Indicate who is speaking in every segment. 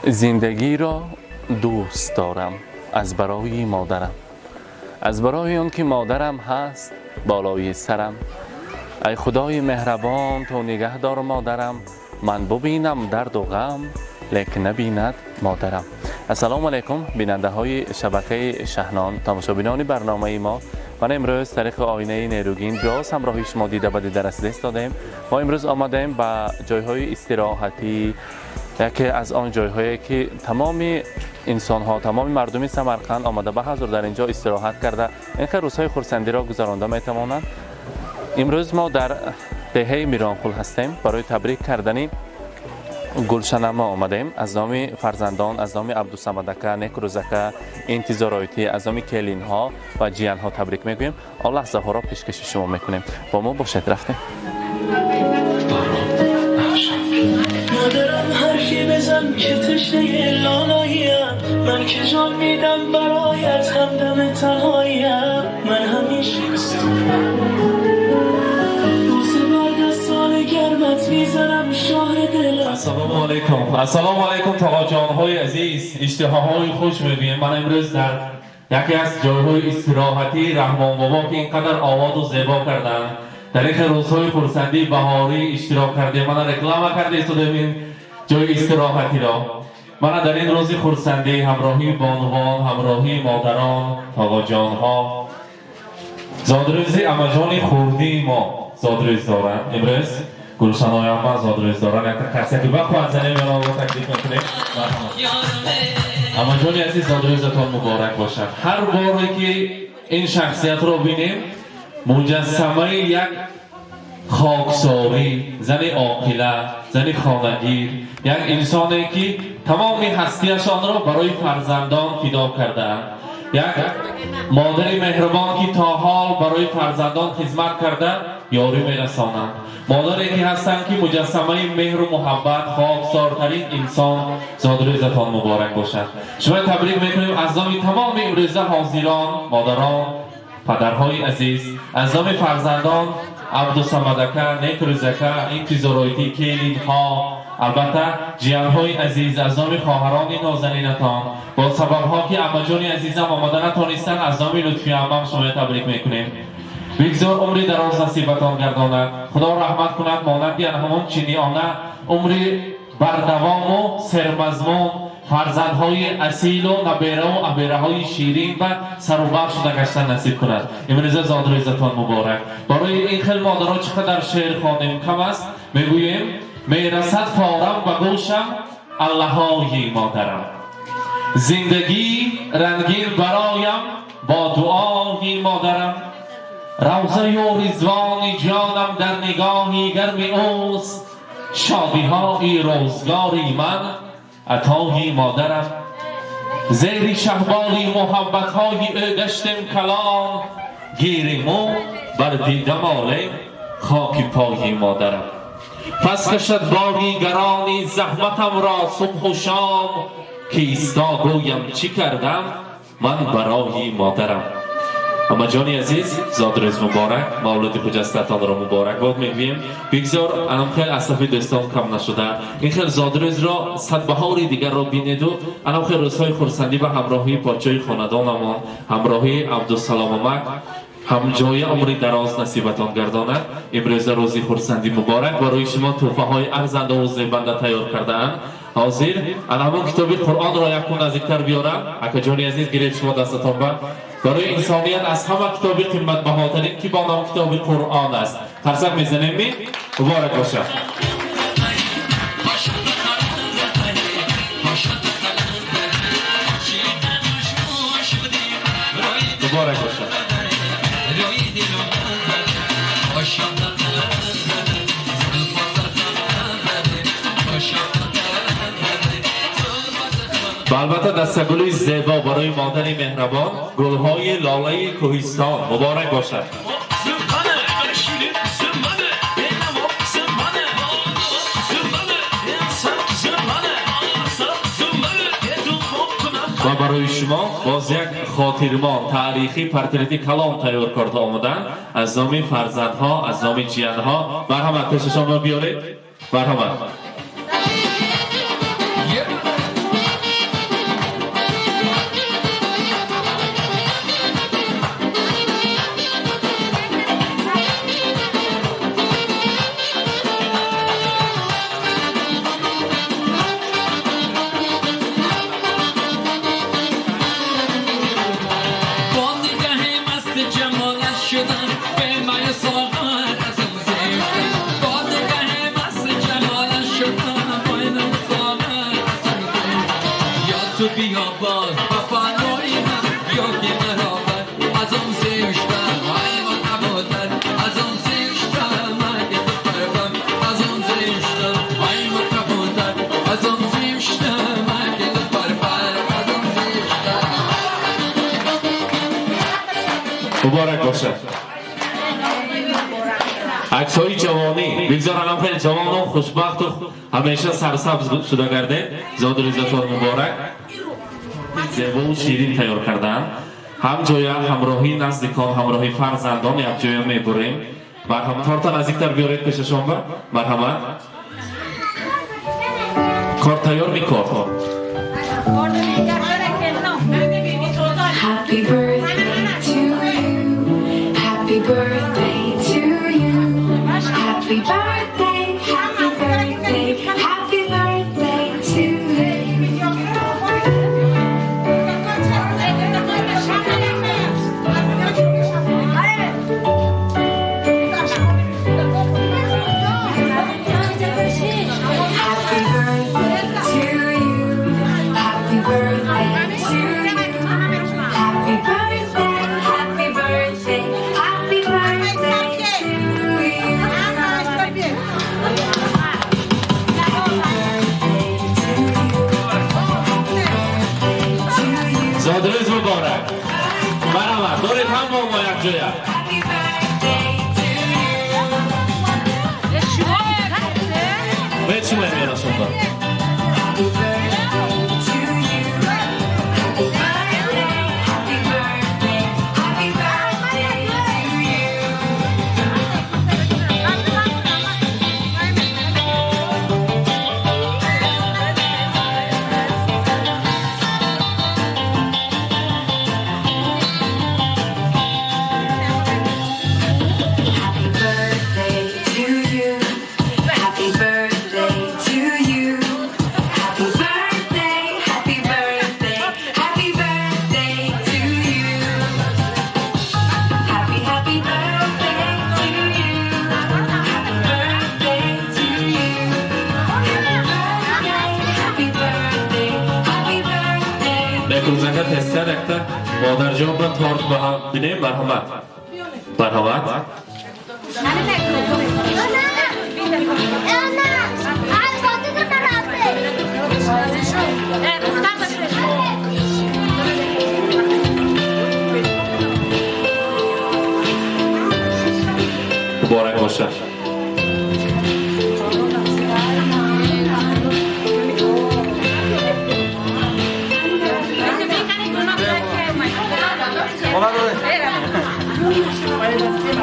Speaker 1: زندگی را دوست دارم از برای مادرم، از برای آن که مادرم هست بالای سرم. ای خدای مهربان تو نگه دار مادرم، من ببینم درد و غم لیکن نبیند مادرم. السلام علیکم بیننده های شبکه شهنان، تماشابینان برنامه ما. من امروز طریق آینه نیروگین باز همراهی شما دیده و دیده رسیده دادیم. ما امروز آمدیم به جایهای استراحتی، یکی از آن جایهایی که تمام انسان ها، تمام مردم سمرقند آمده به حضور در اینجا استراحت کرده این روزهای خرسندی را گذرانده می توانند. امروز ما در دهه میرانخول هستیم. برای تبریک کردن گلشن ما آمدیم. از نام فرزندان، از نام عبدالصمدکه، نیک روزکه، انتظارایتی، از نام کلین ها و جیان ها تبریک میگویم. آن لحظه ها را پیشکش شما میکنیم. با ما باشید. رفتیم.
Speaker 2: ندارم حرفی بزن که تشنه لالاییم، من که جان میدم برایت همدم تنهاییم. من همیشه روز بعد از سال گرمت میزنم شاه دلم.
Speaker 3: السلام علیکم. السلام علیکم تاقا جانهای عزیز، اشتهاهای خوش میبینیم. من امروز در یکی از جایهای استراحتی رحمان بابا که اینقدر آباد و زیبا کردن در این روزهای خرسندی بهاری اشتراک کرده، من رکلام کرده استودیم این جای استراحتی را. من در این روز خرسندی همراهی بانوان، همراهی مادران، تاقا جانها، زادروز امجان خوردی ما زادروز دارن. امروز گلشنای اما زادروز دارن. یک کسی که بخواه زنیم یا رو تکلیف میکنیم. امجانی عزیز زادروزتان مبارک باشد. هر باری که این شخصیت رو بینیم مجسمه یک خاکساری، زن عاقله، زن خانگیر، یک انسانی که تمام هستیشان را برای فرزندان فدا کردند، یک مادر مهربان که تا حال برای فرزندان خدمت کرده یاری میرسانند، مادری که هستند که مجسمه مهر و محبت، خاکسارترین انسان. زادروزتان مبارک باشد. شما تبریک میکنیم از نام تمام امروزه حاضران، مادران، پدرهای عزیز، از نام فرزندان عبدالصمدکه، نیک روزکه، انتظارایتی، کلین ها، البته جیانهای عزیز، از نام خواهران نازنینتان با سبب ها که امجان عزیزم آمده نتانستن، از نام لطفی عمم شما تبریک میکنیم. بگذار عمری دراز نصیبتان گرداند، خدا رحمت کند مانندی همون چینی آنه عمری بردوام و سرمضمون، فرزندهای اصیل و نبیره و ابیره های شیرین و سروبر شده گشتن نصیب کند. امروز زادروزتان مبارک. برای این خیل مادرها چقدر شعر خواندیم کم است. میگوییم میرسد فارم و گوشم اللههای مادرم، زندگی رنگین برایم با دعای مادرم، روزه و رضوان جانم در نگاهی گرم اوست، شادی های روزگاری من عطای مادرم، زیر شهبالی محبت های او گشتم کلام، گیریمو بر دیده مالم خاک پای مادرم. پس کشد باری گرانی زحمتم را صبح و شام، که ایستا گویم چی کردم من برای مادرم. اما جانی عزیز زادروز مبارک، مولد خجستتان را مبارک باد میگویم. بگذار انام خیلی اصفی دوستان کم نشده، این خیلی زادروز را صد بهاری دیگر را بینید و انام خیلی روزهای خرسندی و همراهی پاچای خاندانمان، همراهی عبدالسلام هم جای عمری دراز نصیبتان گرداند. امروز روزی خرسندی مبارک. برای شما تحفه های ارزنده و زیبنده تیار کرده اند. حاضر همون کتاب قرآن را یک نزدیکتر بیارم. اکا جانی عزیز گرفت شما دستتان بر. برای انسانیت از همه کتاب قیمت بهاترین که با نام کتاب قرآن است. قسم میزنیم می مبارک باشد. مبارک باشد. البته دستگلی زیبا برای مادر مهربان، گلهای لاله کوهستان. مبارک باشد. و برای شما باز یک خاطرمان تاریخی پرتریتی کلام تیار کرده آمدن از نام فرزندها، از نام جیانها. مرحمت پیش شما بیارید. مرحمت.
Speaker 4: باز بفانوی من یکی مرابط از اون زیشتم های ما کبوتر از اون زیشتم مگه بپرم از اون زیشتم های ما کبوتر از اون زیشتم مگه بپرم از اون زیشتم.
Speaker 3: مبارک باشد. عکس‌های جوانی بگذار الان خیلی جوان و خوشبخت و همیشه سرسبز شده گرده. زاد روزتون مبارک. زیبا و شیرین تیار کردن. هم جای همراهی نزدیکان همراهی فرزندان یک جای میبریم. مرحبا کارتا نزدیکتر بیارید پیششون با. مرحبا. کار تیار میکرد.
Speaker 5: Happy birthday to you. Happy birthday to you. Happy birthday, happy birthday, happy birthday to you. Happy birthday to you. Happy birthday to you. Happy birthday, happy birthday, happy birthday to you.
Speaker 3: زاد روز مبارک. مرحبا دارید هم با ما یک جای.
Speaker 5: Happy birthday to you.
Speaker 3: به چی میاد شما؟
Speaker 5: Happy birthday to you. Happy birthday, happy birthday, happy birthday to you. Happy birthday to you. Happy birthday to you. Happy birthday, happy birthday, happy birthday to you. Happy, happy birthday to you. Happy birthday to you. Happy birthday, happy birthday.
Speaker 3: نکروزنگه تستر اکتا مادر جان با تارت با هم بینیم. مرحمت. مرحمت. مبارک باشد.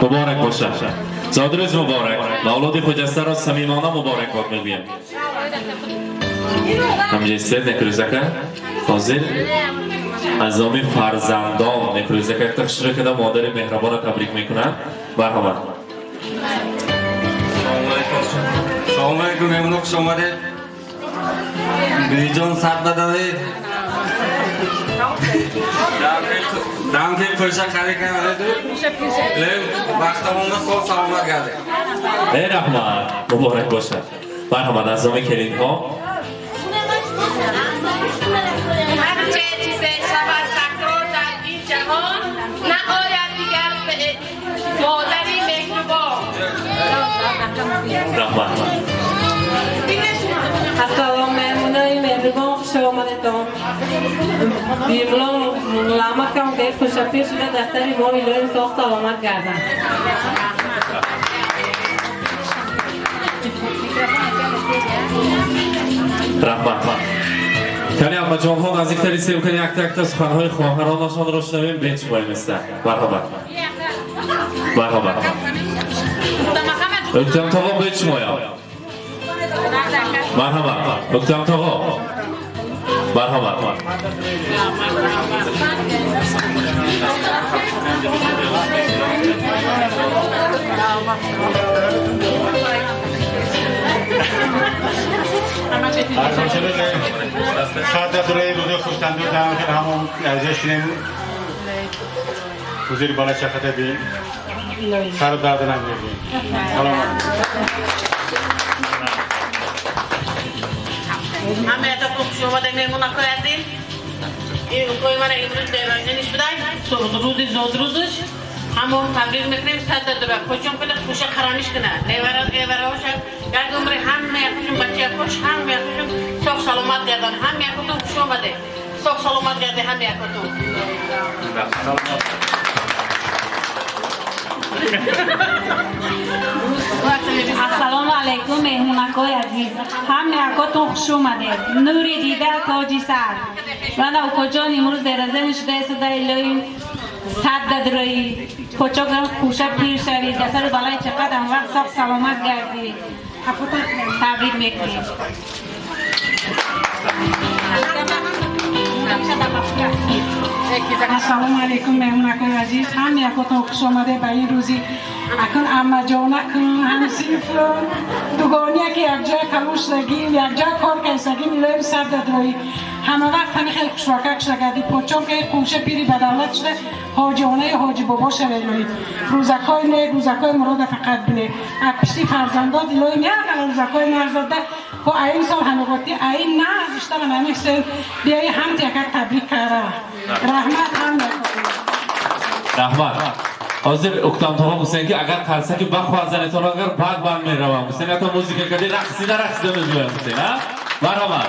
Speaker 3: مبارک باشد. زاد روز مبارک. اولاد خجسته را صمیمانه مبارک باد میگویم. همجسد نکروزکه حاضر اعضای فرزندان نکروزکه تشریح کده مادر مهربان تبریک میکنند. مرحبا.
Speaker 6: سلام علیکم مهمون خوش آمدید. بیجان سر بدهید. دم که پرشه خرید کنید. لیم وقتمون سال سلامت گردید.
Speaker 3: ای رحمت مبارک باشد. مرحبا اعضای کلین ها.
Speaker 7: هرچه چیز شود تکرار در این جهان نباید دیگر به مادری مهربان.
Speaker 3: رحمت.
Speaker 8: Assalomu alaykum mehmon xush omadedon. Bimlon mulamat kam ke xushafir shida dastari mo iloyim sog' salomat gardan.
Speaker 3: رحمت. کنی اما جان ها نزدیکتری سیم کنی یک تا سخنهای خواهرانشان را شنویم بچماییم است. مرحبا. مرحبا. دکتر تاقا بچمایم. مرحبا. دکتر تاقا. مرحبا.
Speaker 9: شاید دستوری روزی خوشتندور دارم که همون ارزشیم حضوری بالا شفته بیم سر درد نمیدیم.
Speaker 7: همه تا خوب شما در میمونه کردیم این کوی من امروز دیوانش بدای صبح روزش همون تمرین میکنیم 100 دلار کوچم کنه خوش خرانش کنه نیوراش گردم ری هم میخوشم بچه خوش هم میخوشم سوق سلامت گردن هم میخوتم خوش اومده سوق سلامت گرده هم میخوتم
Speaker 10: السلام علیکم مهمونکای عزیز همه اکاتون خوش اومده نوری دیده تاجی سر و نه کجان امروز در ازم شده صدای لاییم 100 درایی کچا خوشه پیر شوید دستر بالای چقدر هم وقت ساق سلامت گردی حفظت تبریک میکنیم
Speaker 11: السلام علیکم مهمونکای عزیز هم یکاتون خوش آمده به این روزی اکن اما جانک همسیف دوگانیه که یک جای کلوش سگیم یک جای کار که سگیم ایلایم 100 درایی همه وقت همی خیلی خوشواکک شده گردی پوچم که کوشه پیری بدولت شده حاجانه حاجی بابا شده ایلایی روزکای نیک روزکای مراد فقط بینه اپشتی فرزنداد ایلایم یک روزکای مرزاده و این سال همه گفتی این نه ازشته من همه سل بیایی هم تیکت تبریک کرده رحمت هم
Speaker 3: رحمت حاضر اکتام تمام حسین که اگر خرسه که بخوازن تو اگر بعد بند می روم حسین تو موزیک کردی رقصیده میزویم حسین ها مرحبا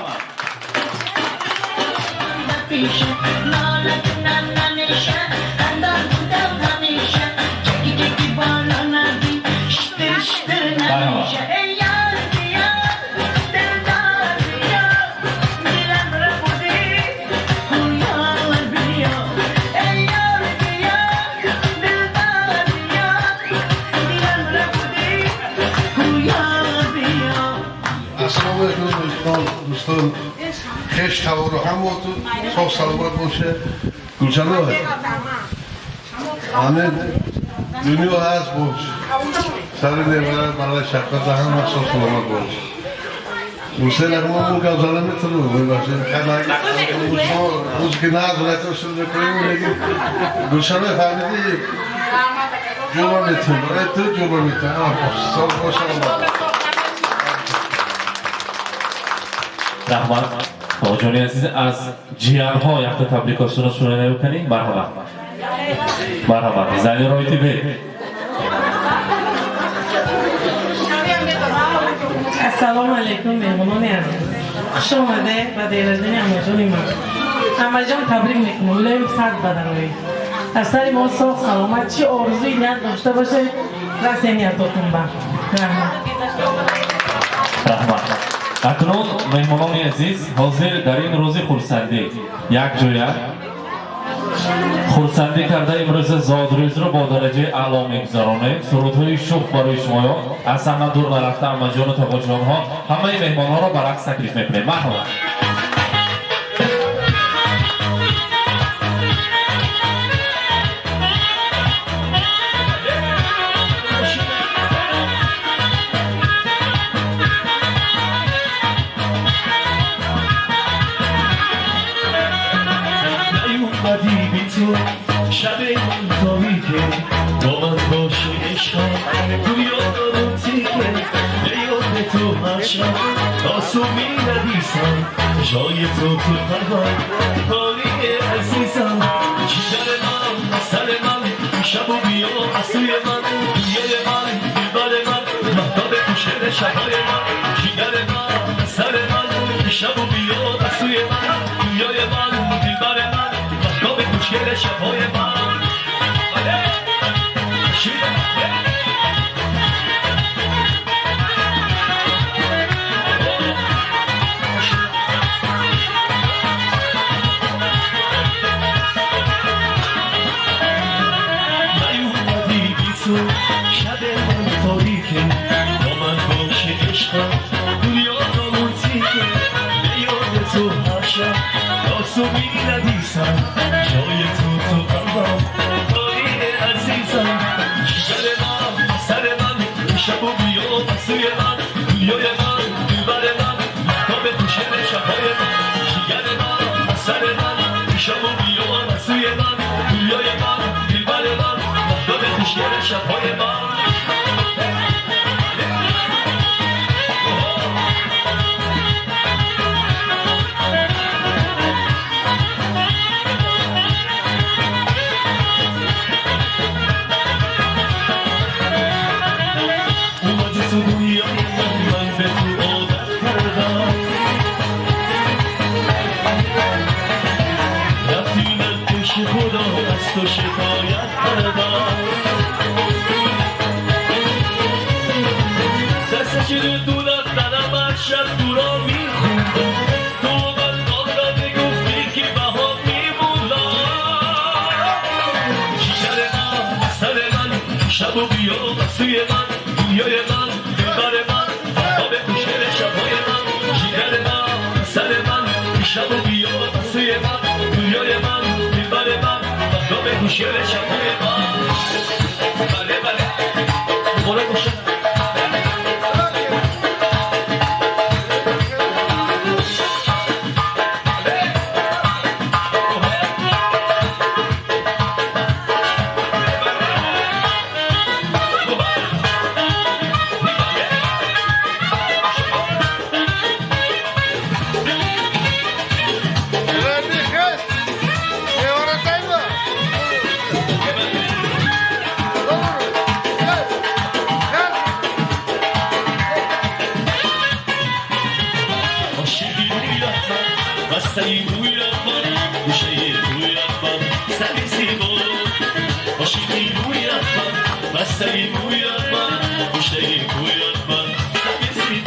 Speaker 12: دوستان خش خبر هم باتون صاف سلامت باشه گلشنه همه دنیا هست باش سر نیمه برای شرکت هم صاف سلامت باشه حسین اگه من گوزاله میتونم ببخشید روز که نه زنیت شده کنیم گلشنه فهمیدی جوبا میتونم برای تو جوبا میتونم صاف باشه
Speaker 3: رحمت آجانی عزیز از جیانها یک تبریکاشون رو شنیده بکنی مرحبا مرحبا زنی رایتی به
Speaker 8: السلام علیکم مهمونان عزیز خوش آمده و دیرزدنی اماجانی من اماجان تبریک میکنم اولایم 100 بدنوی از سر ما ساخ سلامت چی آرزوی نیت داشته باشه رس نیتاتون با
Speaker 3: رحمت اکنون مهمانان عزیز حاضر در این روز خورسندی یک جویه خورسندی کرده امروز زادروز رو با درجه اعلا میگذرانه سرودهای شوخ برای شما از همه دور نرفته امجان و تقاجان ها همه مهمان ها رو برعکس تکلیف میکنه مرحبا
Speaker 2: شب من تاریکه با من باشه عشقا تو یادم تیکه به یاد تو هر شب آسومی ندیسم جای تو قلبم حالی عزیزم جگر من سر من شب و بیا از توی من دنیای من دلبر من مهتاب خوشگل شبای من جگر من سر من شب و بیا از توی من دنیای من دلبر من مهتاب خوشگل شبای من شب من تاریکه با من باشه عشقا دنیا دامون تیکه به یاد تو هر شب آسومی ندیسم جای تو قلبم حالی عزیزم جگر من سر من شب و بیا از توی من دنیای من دلبر من مهتاب خوشگل شبهای من جگر من سر من شب و بیا از توی من دنیای من دلبر من مهتاب خوشگل شبهای من از تو شکایت کردم دست چیره دولت دنم از شب تو را میخوندم تو من آمده گفتی که بها میموندم شیشر من سر من شب و بیا سوی من دنیای من دلبر من تا به خوشگل شبهای من شیشر من سر من شب و بیا سوی من دنیای من دلبر من تا به خوشگل شبهای من بله بله بخوره باشه بستنی رویت من گوشه رویت من سری سیما عاشقی رویت من بستنی رویت من گوشه رویت من سری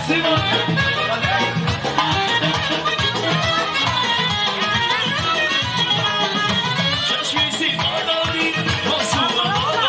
Speaker 2: سیما چشمی سیما داری با سوما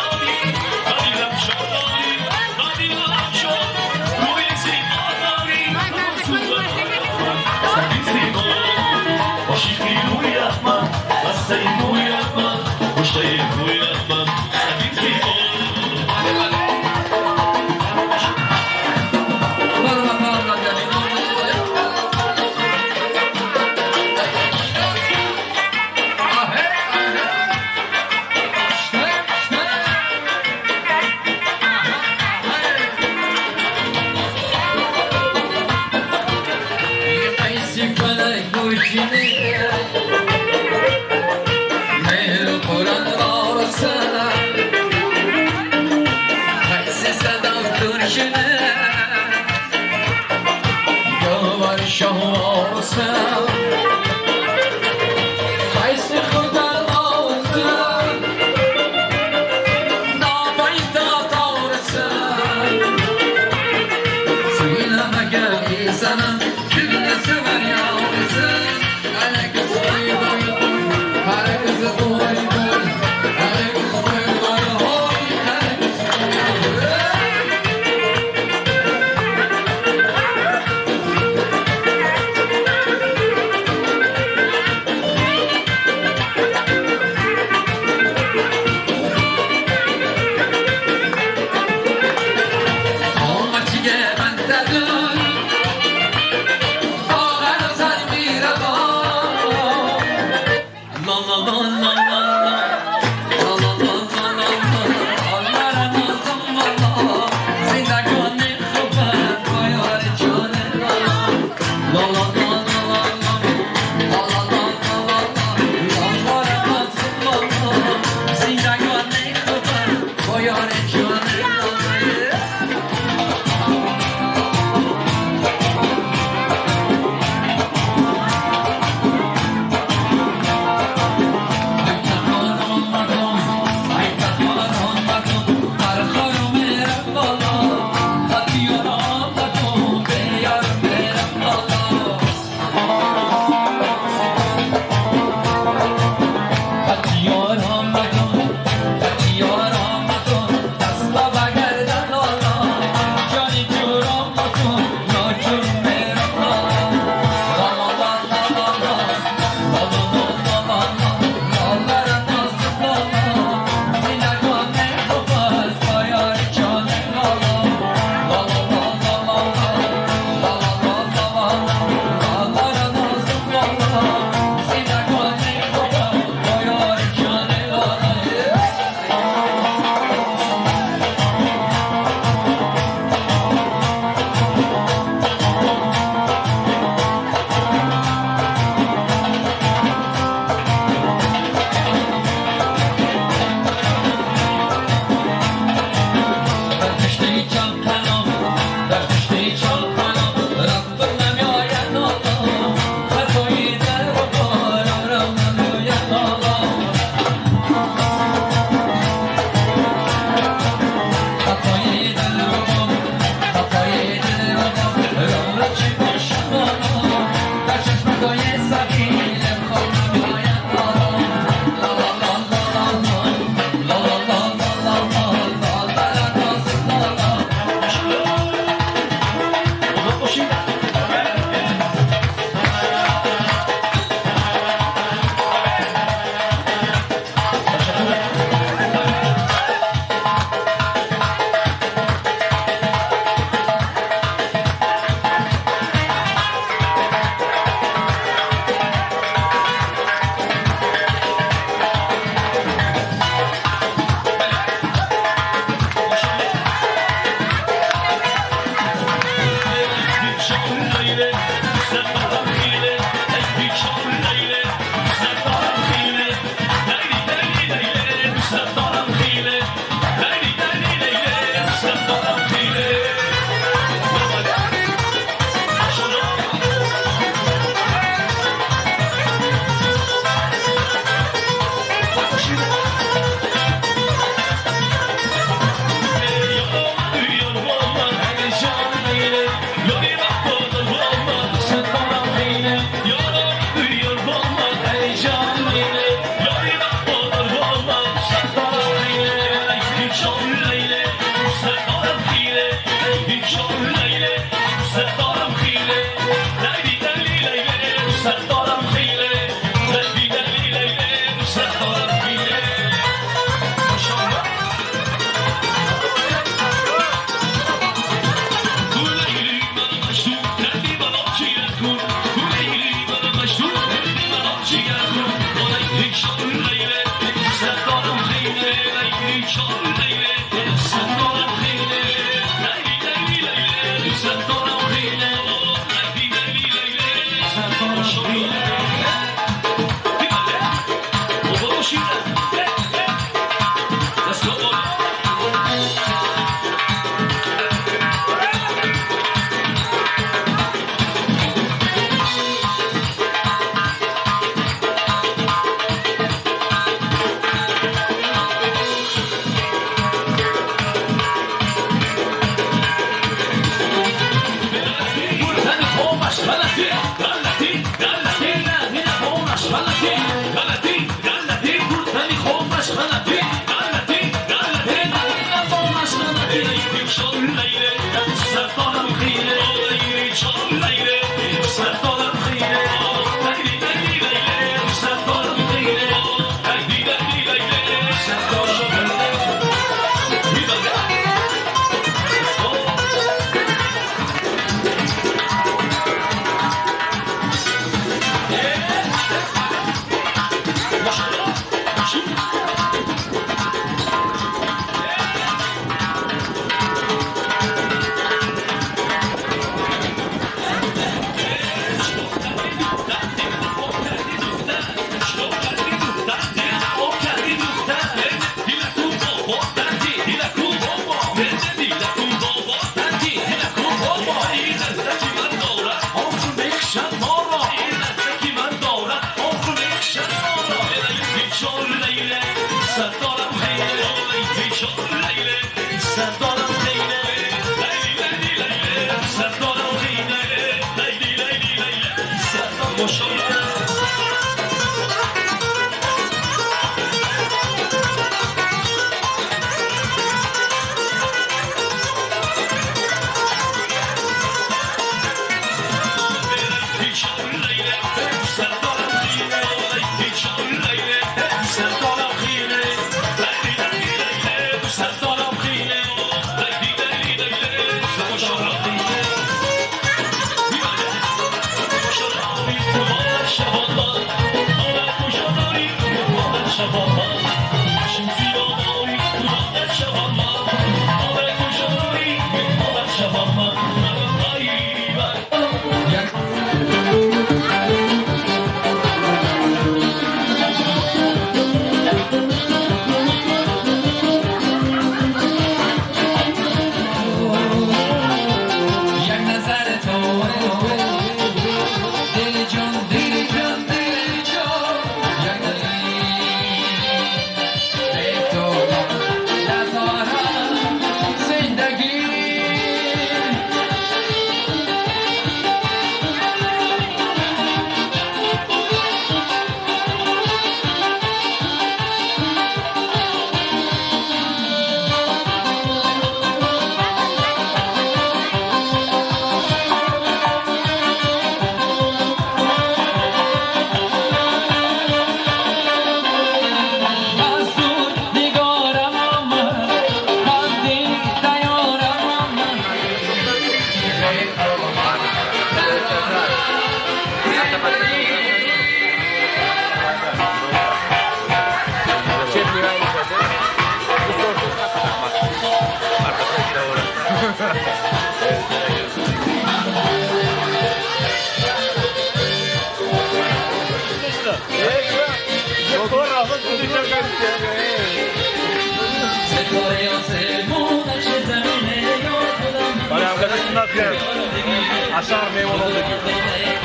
Speaker 9: Aşağı memnun olduk.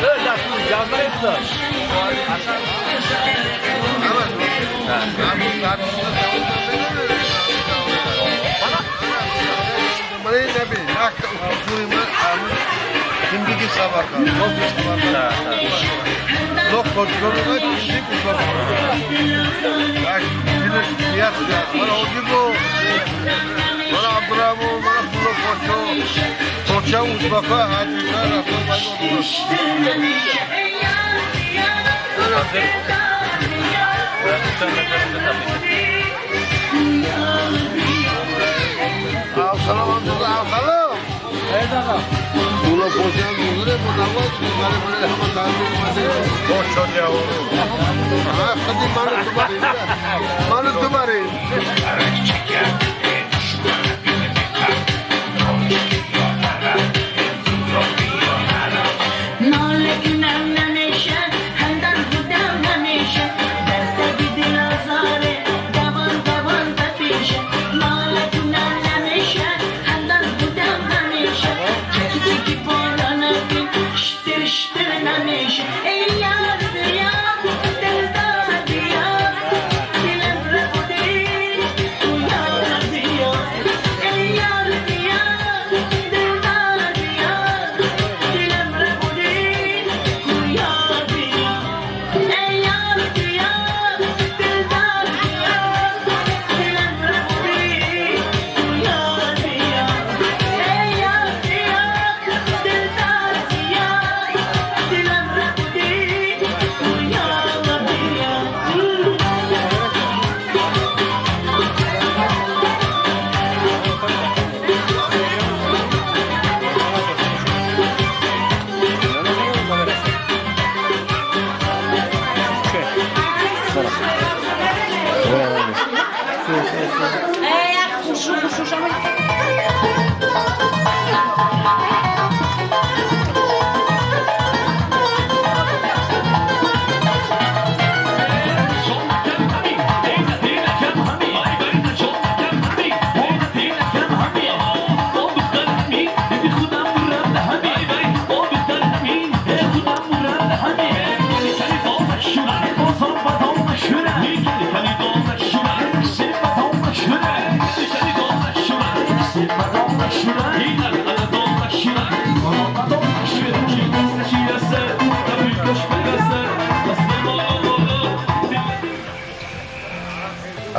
Speaker 9: Evet, yazmayı da. Aşağı.
Speaker 12: Bana ne bi? Akta usulüme almış. Şimdiki sabah kaldı. Lok kontrolü var. Şimdi bak, bilir fiyat ya. Bana o gibi o. Bana Abramo, bana Pulo Koço. بچه هم ازبکا حجیزا رفتن سلام دولا پوشن دوره مدواز می‌کنه من همه تعریف می‌کنه خوش شد یا خودی من تو بری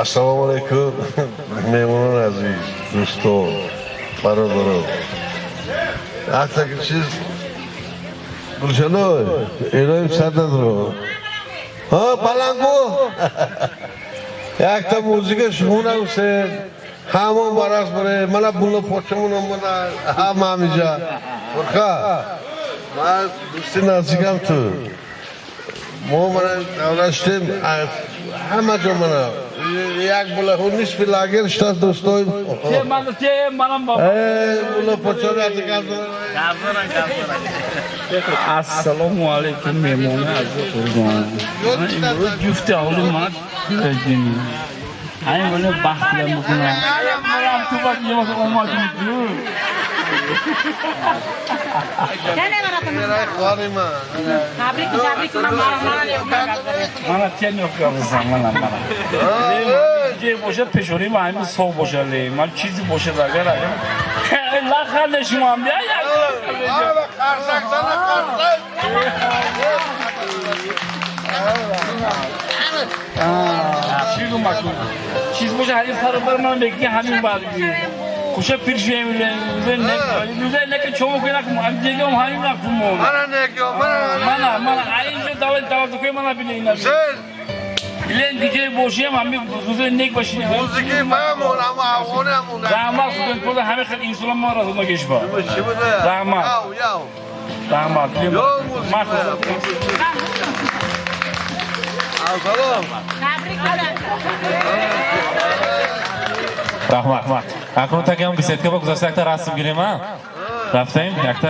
Speaker 12: السلام علیکم مهمونان عزیز دوستان برادران حتی که چیز گلشنای ایرایم سرد رو ها پلنگو یک تا موزیکش خونم سر همون براس بره من بولا پوچمون هم بنا هم همیجا برخا من دوستی نزدیکم تو ما من دولشتیم همه جا منم یک بولا خود نیست بی لاگر شتاز دوستای
Speaker 9: منم بابا
Speaker 12: بولا پوچا را تکرد
Speaker 9: السلام علیکم میمونه از قربان من امروز جفت آوری من کردیم همین بونه بخت دارم بکنم مرم تو باید یه وقت اومدی تو
Speaker 12: خواری من
Speaker 9: من تیه نیفت بزن منم جه باشه پشوری من همین صبح باشه لی من چیزی باشه داگر لخل نشما هم بیا چیزو مکن چیز باشه هری سر بر من بگی همین بارگی خوشه پیرشی میله نک چومو که نکم هم دیگه هم همین نکم من اینجا داوت کوی من بینه اینا بیلن دیگه باشی هم همین روزه نک باشی
Speaker 12: موزیکی مامون اما آوانمون
Speaker 9: رحمت خودن کل همه خیلی انسان ما را مگیش با رحمت رحمت ما
Speaker 3: رحمت اکنون تا که هم بیسید که با گذاشته یک تا رسم گیریم ها رفتیم یک تا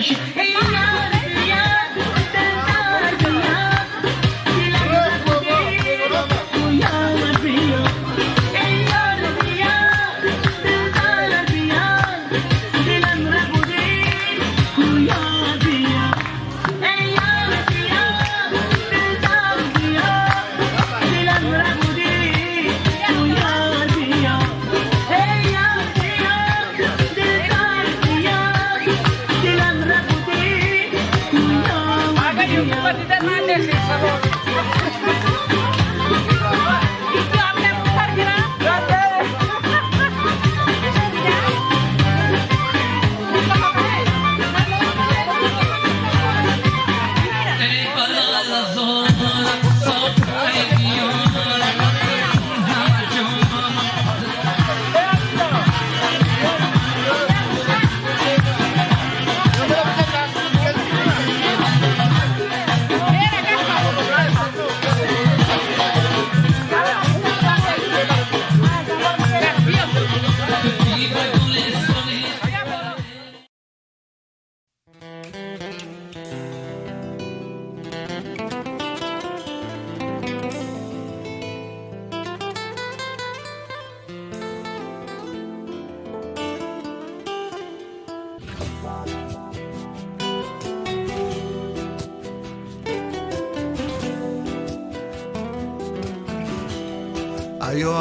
Speaker 11: بکشی ای یار بیار دلدار بیار دلم را بودی تو یار بیار ای یار بیار دلدار بیار دلم را بودی تو یار بیار ای یار بیار دلدار بیار دلم را بودی تو یار بیار ای یار بیار دلدار بیار دلم را بودی تو یار بیار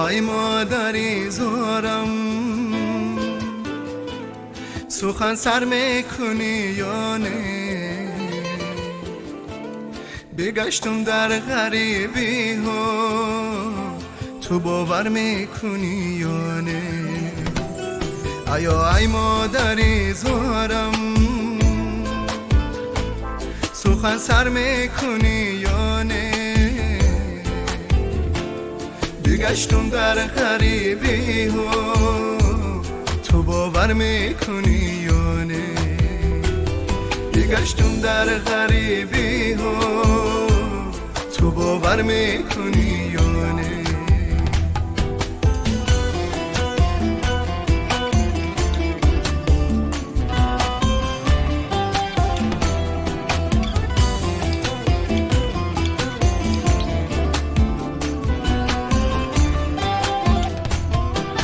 Speaker 13: ای مادری زارم سخن سر میکنی یا نه بگشتم در غریبی ها تو باور میکنی یا نه ای مادری زارم سخن سر میکنی یا نه بگشتم در غریبی ها تو باور میکنی یا نه بگشتم در غریبی ها تو باور میکنی یا نه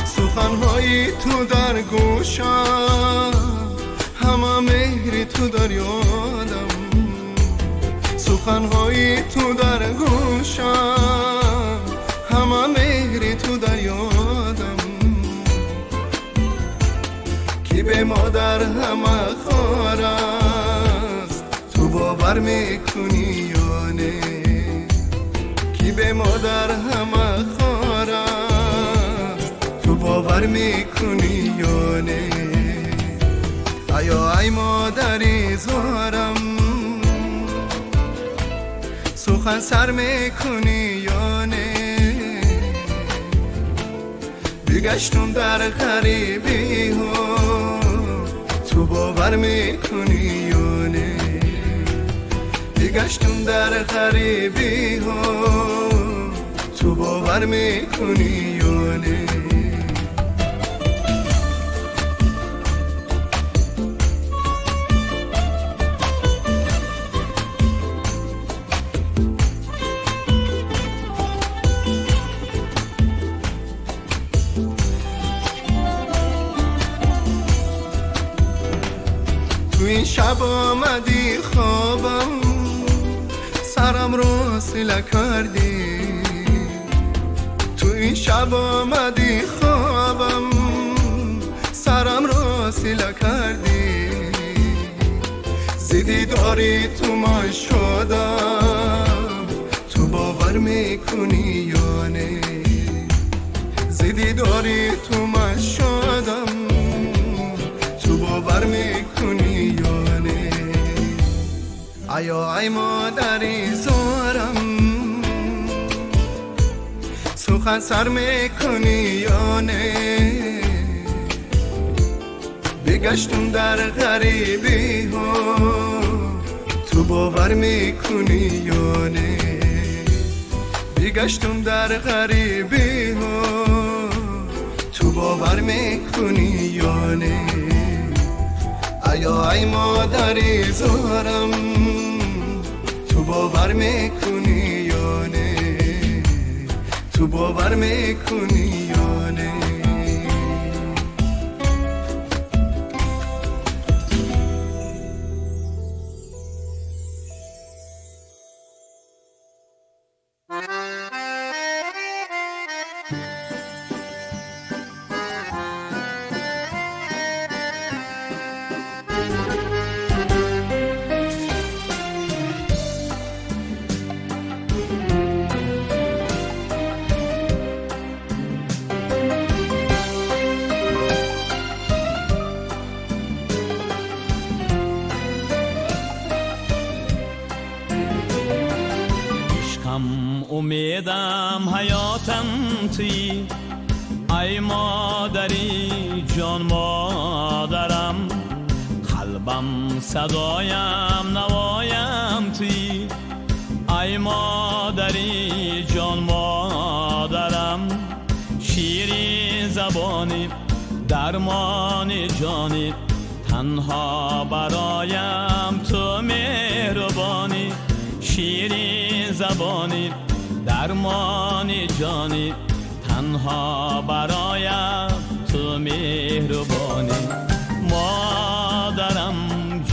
Speaker 13: سخنهای تو در گوشم همه مهری تو در یادم سخنهای تو در گوشم همه مهری تو در یادم کی به مادر همه خوار است تو باور میکنی یا نه کی به مادر همه خوار است تو باور میکنی یا نه ای مادری زارم سخن سر میکنی یا نه بگشتم در غریبی ها تو باور میکنی یا نه بگشتم در غریبی ها تو باور میکنی یا نه تو این شب آمدی خوابم سرم رو سله کردی تو این شب آمدی خوابم سرم رو سله کردی زیدی داری تو من شدم تو باور میکنی یا نه زیدی داری تو من شدم تو باور میکنی یا نه ای مادری زارم سخن سر میکنی یا نه بگشتم در غریبی ها تو باور میکنی یا نه بگشتم در غریبی ها تو باور میکنی یا نه بیا ای مادری زارم تو باور میکنی یا نه تو باور میکنی یا نه
Speaker 14: امیدم حیاتم توی ای مادری جان مادرم قلبم صدایم نوایم توی ای مادری جان مادرم شیرین زبانی درمان جانی تنها برایم تو مهربانی شیرین زبانی درمان جانی تنها برایم تو مهربانی مادرم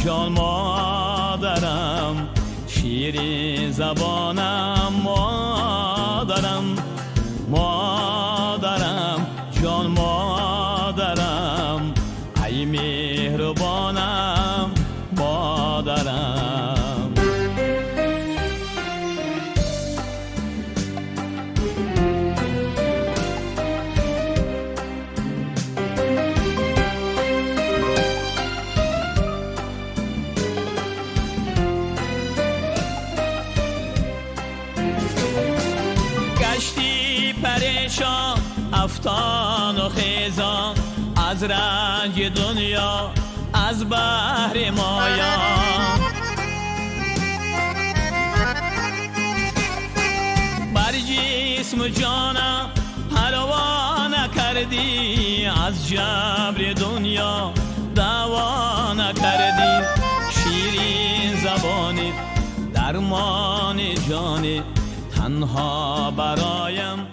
Speaker 14: جان مادرم شیرین زبانم مادرم مادرم جان مادرم ای مهربانم مادرم افتان و خیزان از رنج دنیا از بحر مایا بر جسم و جانم پروا نکردی از جبر دنیا دوا نکردی شیرین زبانی درمان جانی تنها برایم